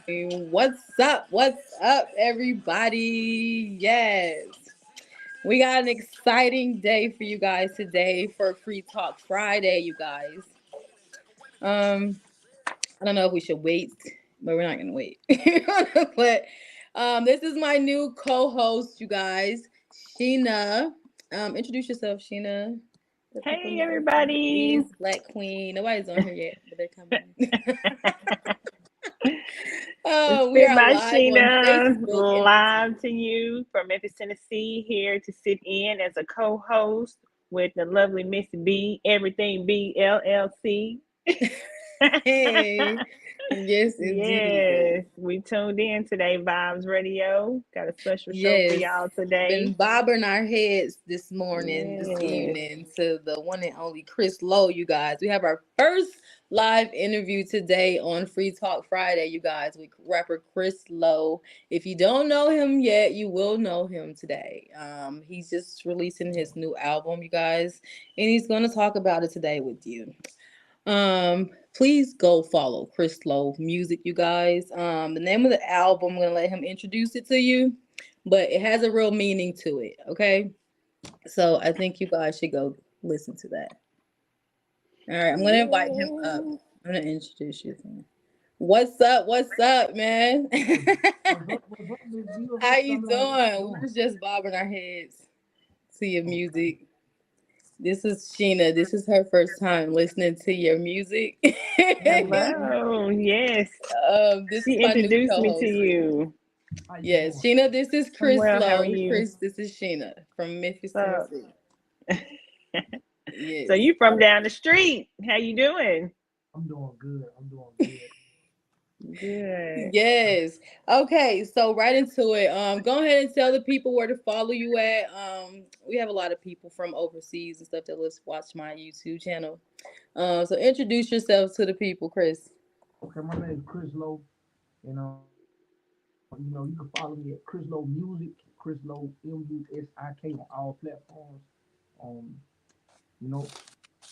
What's up? What's up, everybody? Yes, we got an exciting day for you guys today for Free Talk Friday, you guys. Um, I don't know if we should wait, but we're not gonna wait. but this is my new co-host, you guys, Sheena. Introduce yourself, Sheena. Let people Hey, know who everybody. is Black Queen. Nobody's on here yet, but they're coming. It's Oh, we Spit are by live on Sheena, Facebook and YouTube. live to you from Memphis, Tennessee, here to sit in as a co host with the lovely Miss B, Everything B LLC. Hey, yes, indeed. Yes, we tuned in today, Vibes Radio. Got a special show for Yes. y'all today. Been bobbing our heads this morning, this Yes. evening to the one and only Chris Lowe, you guys. We have our first live interview today on Free Talk Friday, you guys, with rapper Chris Lowe. If you don't know him yet, you will know him today. He's just releasing his new album, you guys, and he's going to talk about it today with you. Please go follow Chris Lowe Music, you guys. The name of the album, I'm gonna let him introduce it to you, but it has a real meaning to it. Okay, so I think you guys should go listen to that. All right, I'm gonna invite him up. Yeah. I'm gonna introduce you to him. What's up? What's up, man? What's up, Miss B? What's How up, you Sunlight? What doing? you We doing? was just bobbing our heads to your Okay. music. This is Sheena. This is her first time listening to your music. Okay. Hello. Yes. This is She my new introduced me to co-host. you. How you Yes, doing? Sheena, this is I'm Chris well. How are Lowe. you? Chris, this is Sheena from Memphis, So, Tennessee. so Yes. you from down the street? How you doing? I'm doing good. I'm doing good. Good. Yes. Okay, so right into it. Go ahead and tell the people where to follow you at. We have a lot of people from overseas and stuff that let's watch my YouTube channel. So introduce yourself to the people, Chris. Okay, my name is Chris Lowe, and you can follow me at Chris Lowe Music, Chris Lowe MUSIK on all platforms. Um, you know,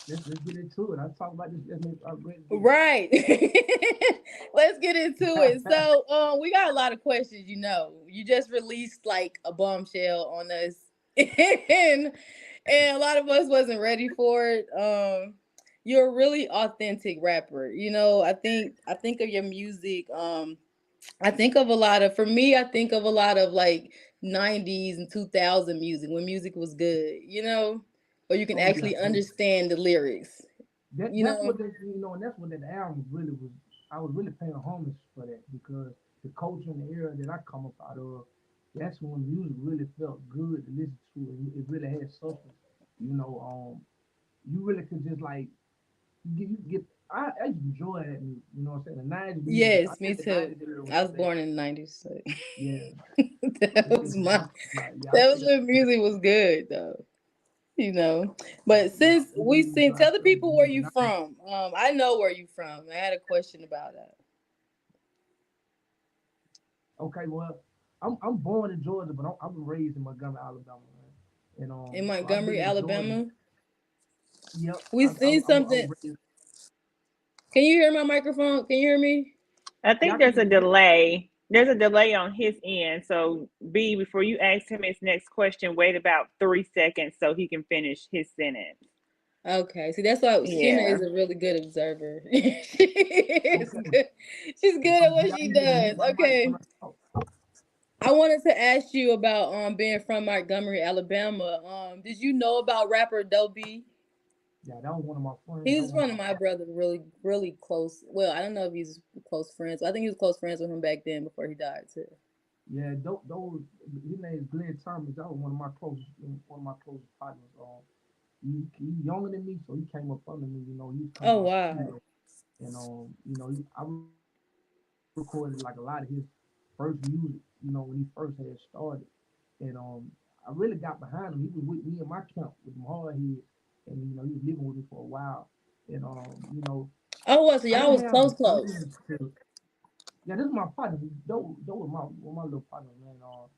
let's get into it. I talk about this. Let's make I'm ready to Right. Let's get into it. So, we got a lot of questions, you know. You just released like a bombshell on us. And a lot of us wasn't ready for it. You're a really authentic rapper. You know, I think of your music, I think of a lot of for me, I think of a lot of like 90s and 2000 music when music was good, you know, or you can oh yeah, actually understand the lyrics, that you that's know. what and that's what that album really was. I was really paying homage for that because the culture and the era that I come up out of, that's when music really felt good to listen to. It really had substance. You know, you really could just like you get. I enjoy that music. You know what I'm saying? The '90s music. I Yes, me think the too. '90s era was I the was best. born in the 90s, so Yeah, that it was is. my Yeah, I that say was when music was good though, you know. But yeah, since we we really seen, got tell the to people where you the '90s. from. I know where you from. I had a question about that. Okay, well, I'm born in Georgia, but I'm raised in Montgomery, Alabama, man. And In so I've Montgomery, been in Georgia. Alabama. Yep, We seen I was something. raised. Can you hear my microphone? Can you hear me? I Yeah, think I can there's hear a you. delay. There's a delay on his end. So, B, before you ask him his next question, wait about 3 seconds so he can finish his sentence. Okay, see that's why Sheena is Yeah. a really good observer. She is Okay. good. She's good Okay. at what Yeah, she you need to does. mute my mic when Okay, I talk. I wanted to ask you about being from Montgomery, Alabama. Did you know about rapper Dobie? Yeah, that was one of my friends. He That was was one one of of my my friends. brother, really, really close. Well, I don't know if he's close friends. I think he was close friends with him back then before he died too. Yeah, those his name is Glenn Thomas. That was one of my closest partners. He younger than me, so he came up under me. You know, he was coming Oh out the wow. studio, and I recorded like a lot of his first music. You know, when he first had started, and I really got behind him. He was with me in my camp with them hard heads, and he was living with me for a while. And Oh, I what? So didn't y'all have was the close, funds close. to. Yeah, this is my partner. Those were my little partner, man. Oh,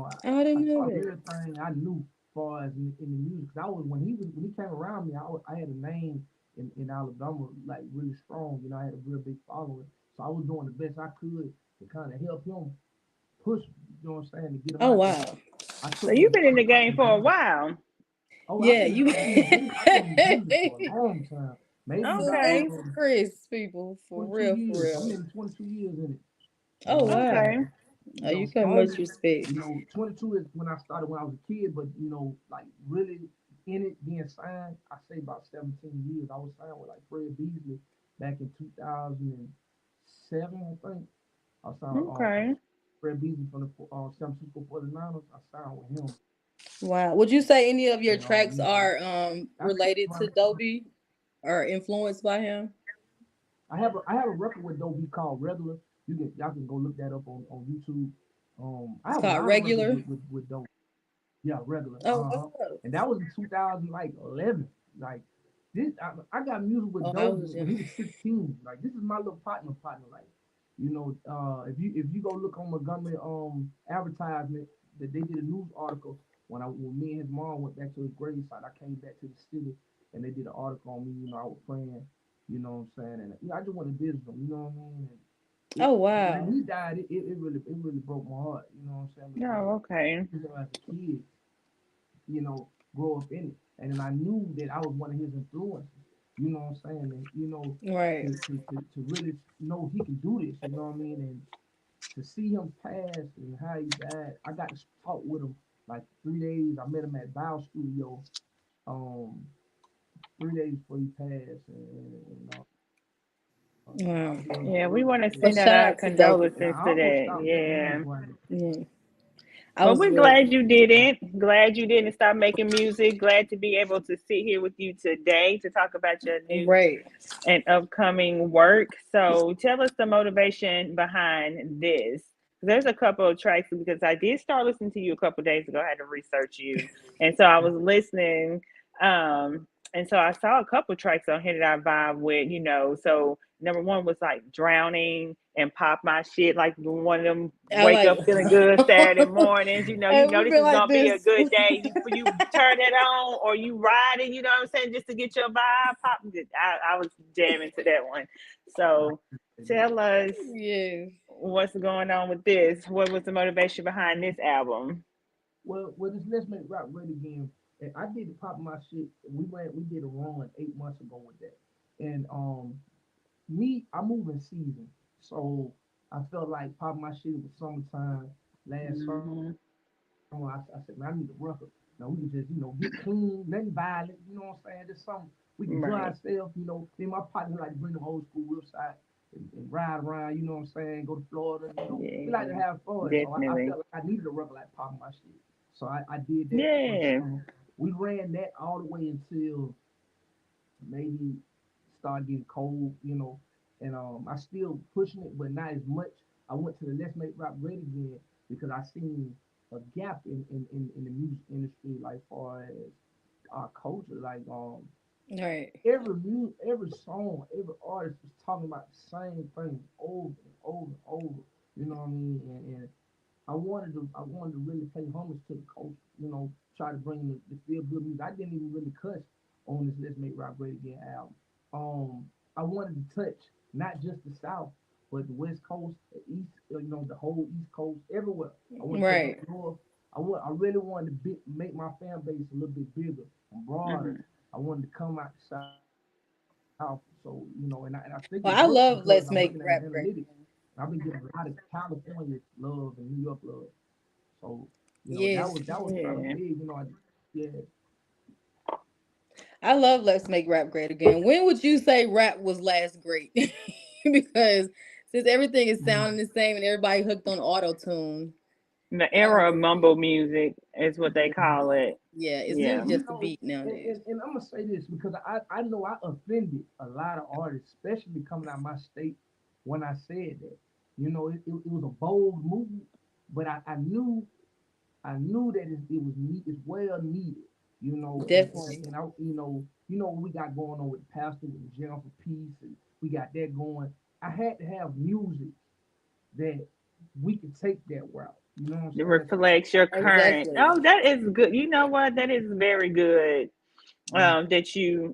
I I didn't know taught him that. everything I knew as far as in the music. 'Cause I was when he came around me, I had a name in Alabama like really strong. You know, I had a real big following. So I was doing the best I could to kind of help him push, you know what I'm saying, to get him Oh out there. wow. I So took him you've to been in the workshops game in for a Ghana. while. Oh, Yeah, you I've been in music for a long time. Maybe Okay. salute for Chris, people, for 22 real, for years. I'm real. in 22 years in it. Oh wow. Okay. Oh, You you know, got much only, respect. 22 is when I started when I was a kid, but like really in it, being signed, I say about 17 years. I was signed with like Fred Beasley back in 2007, I think. I signed Okay. Fred Beasley from the San Francisco 49ers. I signed with him. Wow. Would you say any of your And tracks are I think related to Dobie or influenced by him? I have a record with Dobie called Regular. Y'all can go look that up on YouTube. I It's have a called lot of records Regular. with Dobie. Yeah, Regular. Oh, what's up? And that was in 2011. Like this, I got music with Oh, I Dobie was when young. he was 16. Like this is my little partner. Like if you go look on Montgomery advertisement that they did a news article when me and his mom went back to his grave site. I came back to the city and they did an article on me. I was praying. You know what I'm saying? And I just wanted to visit him. You know what I mean? And Oh when wow. he died, it really broke my heart. You know what I'm saying? Because Oh, okay. as a kid, grow up in it. And then I knew that I was one of his influences. You know what I'm saying? And Right. to really know he can do this, you know what I mean? And to see him pass and how he died, I got to talk with him like 3 days. I met him at Bow Studio, um, 3 days before he passed, I Wow. feel his Yeah, we words. want to Well, send out shout our out to Dobie. And condolences I to almost that. stopped making Yeah. music right. Yeah. I Well, was we're real. glad you didn't. Glad you didn't stop making music. Glad to be able to sit here with you today to talk about your new Right. and upcoming work. So tell us the motivation behind this. There's a couple of tracks because I did start listening to you a couple of days ago. I had to research you. And so I was listening. And so I saw a couple of tracks on here that I vibe with. So number one was like Drowning and Pop My Shit, like one of them I wake like. up feeling good Saturday mornings. Hey, You know we this been is like gonna be a this. good day. You turn it on or you ride it, you know what I'm saying, just to get your vibe pop. I was jamming to that one. So tell us Yes. what's going on with this. What was the motivation behind this album? Well, this Let's Make Rap Great Again. And I did the Pop My Shit. We did a run 8 months ago with that. And I move in season. So I felt like Pop My Shit was summertime last summer. Mm-hmm. I said, man, I need a record. Now we can just, get clean, nothing violent, you know what I'm saying? Just something we can enjoy Right. ourselves. Me and my partner like to bring them old school whips out and ride around, you know what I'm saying? Go to Florida. We like to Yeah, have fun. So I definitely. felt like I needed a record like Pop My Shit. So I did that for the Yeah. summer. We ran that all the way until maybe start getting cold. And I still pushing it, but not as much. I went to the Let's Make Rap Great Again because I seen a gap in the music industry, like far as our culture. Like Right. every song, every artist was talking about the same thing over and over and over. You know what I mean? And I wanted to really pay homage to the culture. Try to bring the feel good music. I didn't even really cuss on this Let's Make Rock Great Again album. I wanted to touch not just the South, but the West Coast, the East, the whole East Coast, everywhere. I went to the Right. North. I really wanted to make my fan base a little bit bigger and broader. Mm-hmm. I wanted to come out the South. So, and I think it Well, I worked love because Let's I'm Make looking at the Rap Great analytics. I've been getting a lot of California love and New York love. So, Yes. that was kind of Yeah. big. Yeah. I love Let's Make Rap Great Again. When would you say rap was last great? Because since everything is sounding the same and everybody hooked on auto tune, The I don't era of know. mumble music is what they call it. Yeah, it's Yeah. really You just a know, beat nowadays. and I'm gonna say this because I know I offended a lot of artists, especially coming out of my state when I said that. It was a bold move, but I knew that it was it's well needed. Definitely. And I what we got going on with the pastor with the General for Peace, and we got that going. I had to have music that we could take that route. You know what I'm It saying? So reflects your current. Exactly. Oh, that is good. You know what? That is very good. mm, That you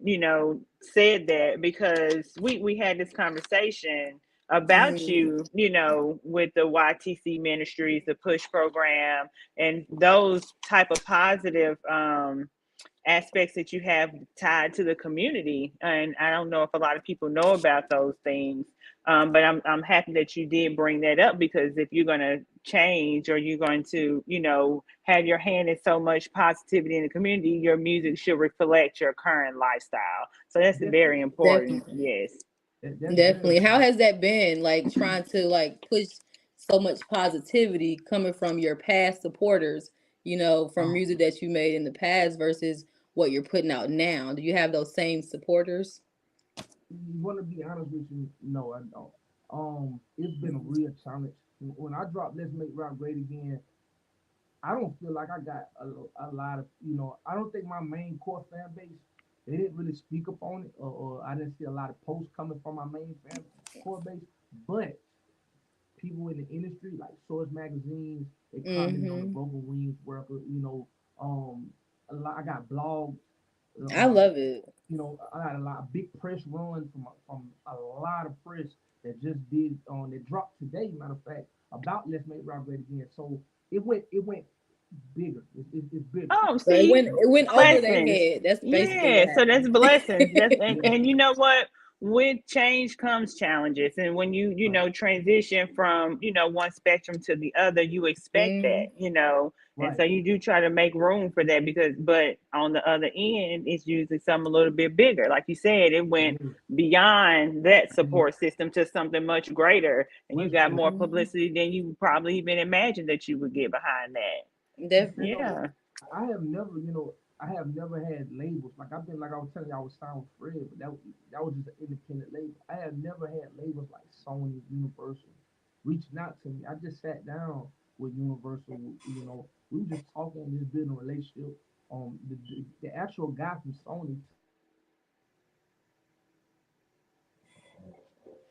said that because we had this conversation about Mm, you, with the YTC Ministries, the Push program, and those type of positive aspects that you have tied to the community. And I don't know if a lot of people know about those things, but I'm happy that you did bring that up, because if you're going to change, or you're going to, have your hand in so much positivity in the community, your music should reflect your current lifestyle. So that's very Definitely, important. definitely. Yes. that's very Definitely. How important. has that been? Like trying to like push so much positivity coming from your past supporters, from Um, music that you made in the past versus what you're putting out now. Do you have those same supporters? you want to be honest with you? No, I don't. It's been a real challenge. When I dropped "Let's Make Rap Great Again," I don't feel like I got a lot of, I don't think my main core fan base, they didn't really speak up on it, or I didn't see a lot of posts coming from my main fan core base. But people in the industry, like Source magazines, they commented on the Mm-hmm. Broken Wings record. Um, I got blogs. I Um, love it. I got a lot of big press runs from a lot of press that just did that dropped today. Matter of fact, about Let's Make Rock Great Again. So it went bigger. It's bigger. Oh, So it see, went it went over their blessings. head. That's basically what Yeah, so that's happened. blessings. That's Yeah, and you know what? With change comes challenges, and when you right, transition from one spectrum to the other, you expect that, Hmm. and right. so you do try to make room for that, because but on the other end, it's usually something a little bit bigger. Like you said, it It went is. beyond that Mhm. support system to something much greater, and you Much got greater. more Hmm. publicity than you probably even imagined that you would get behind that. You Definitely. know, Yeah. I have never had labels. Like I was telling you, I was signed with Fred, but that was just an independent label. I have never had labels like Sony, Universal, reaching out to me. I just sat down with Universal. We were just talking, and just building a relationship. The actual guy from Sony told me he was gonna help me with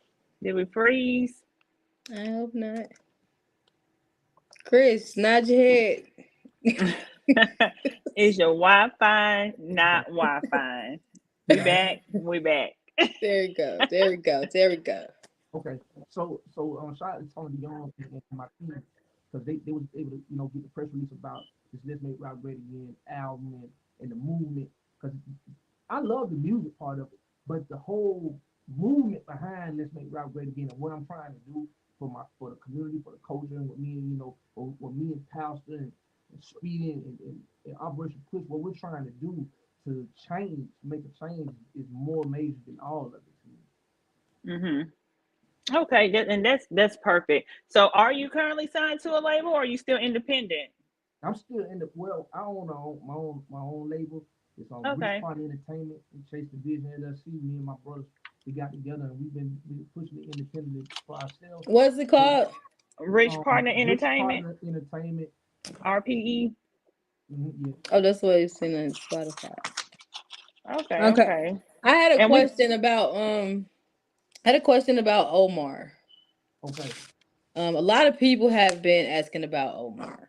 Did we freeze? I hope not. Chris, nod your head. Is your Wi-Fi not Wi-Fi? We yeah. back. We back. There we go. There we go. There we go. Okay, so shout out to Tony Young and my team because they was able to get the press release about this Let's Make Rock Great Again album and the movement because I love the music part of it, but the whole movement behind Let's Make Rock Great Again and what I'm trying to do for the community, for the culture, and with me and what me and Pastor and Speedy and Operation Push, what we're trying to do to change, make a change is more major than all of it to me. Hmm. Okay, and that's perfect. So, are you currently signed to a label, or are you still independent? I'm still in the I own my own label. It's on Rich Okay. Party Entertainment and Chase the Vision LLC. Me and my brothers we got together and we pushing it independently for ourselves. What's it But called? Rich Partner Rich Entertainment, Partner Entertainment, RPE. yeah. Oh, that's what it's in on Spotify. Okay. Okay. Okay. I had a And we. question about I had a question about Omar. Okay. A lot of people have been asking about Omar.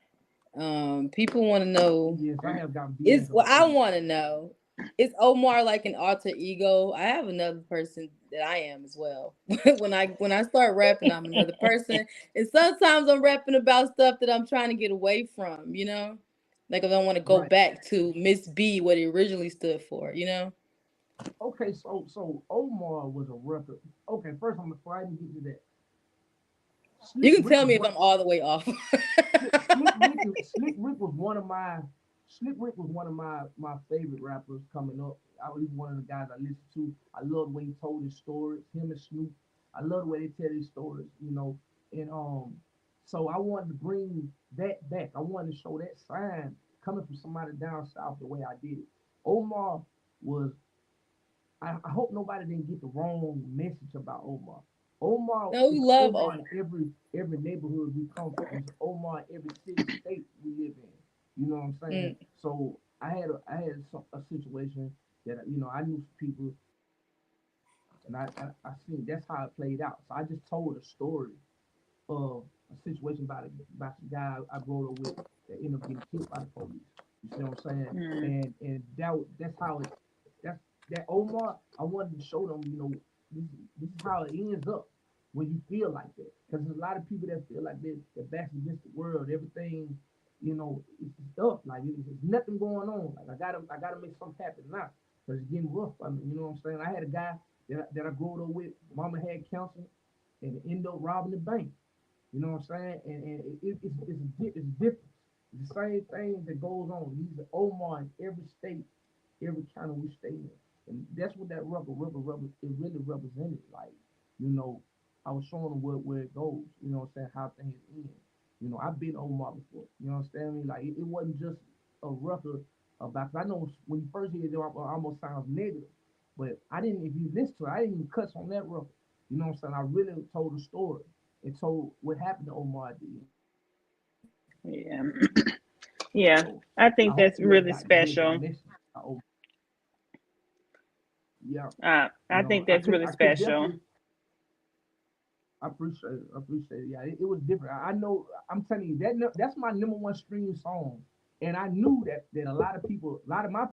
People want to know Yes, I have gotten is DMs well, about I Omar. want to know, is Omar like an alter ego? I have another person that I am as well. When I start rapping, I'm another person, and sometimes I'm rapping about stuff that I'm trying to get away from. Like I don't want to go Right. back to Miss B, what it originally stood for. Okay. So Omar was a record. Okay. First, before I even get to that, You Slick can Rick tell was me if one. I'm all the way off. Slick Rick was one of my Slick Rick was one of my favorite rappers coming up. He's one of the guys I listen to. I love the way he told his stories. Him and Snoop. I love the way they tell these stories. And so I wanted to bring that back. I wanted to show that sign coming from somebody down south the way I did it. Omar was. I hope nobody didn't get the wrong message about Omar. Omar No, we is love Omar Omar. in every neighborhood we come from. It's Omar in every city state we live in. You know what I'm saying? Mm, So I had a situation that I knew some people and I seen that's how it played out. So I just told a story of a situation about the guy I grew up with that ended up getting killed by the police. You see what I'm saying? Mm, And that's how it that's that Omar. I wanted to show them, this is how it ends up. when you feel like that. Because there's a lot of people that feel like they're back against the world. Everything, it's stuff. Like it's nothing going on. Like I gotta make something happen now. Because it's getting rough. I mean, you know what I'm saying? I had a guy that I grew up with. Mama had cancer, and ended up robbing the bank. You know what I'm saying? And it's different. It's the same thing that goes on. These are Omar in every state, every county we stay in. And that's what that rubber, it really represented. Like, you know, I was showing them where it goes, you know what I'm saying, how things end. I've been Omar before. You know what I'm saying? Like, it wasn't just a record about, 'cause I know when you first hear it, it almost sounds negative. But I didn't, if you listen to it, I didn't even cuss on that record. You know what I'm saying? I really told the story and told what happened to Omar D. So Yeah. I hope you Yeah. got the I get think that that's message. really special. Yeah, I think I that's could really definitely. special. I appreciate it. I appreciate it. Yeah, it was different. I know. I'm telling you that's my number one stream song, and I knew that a lot of people, a lot of my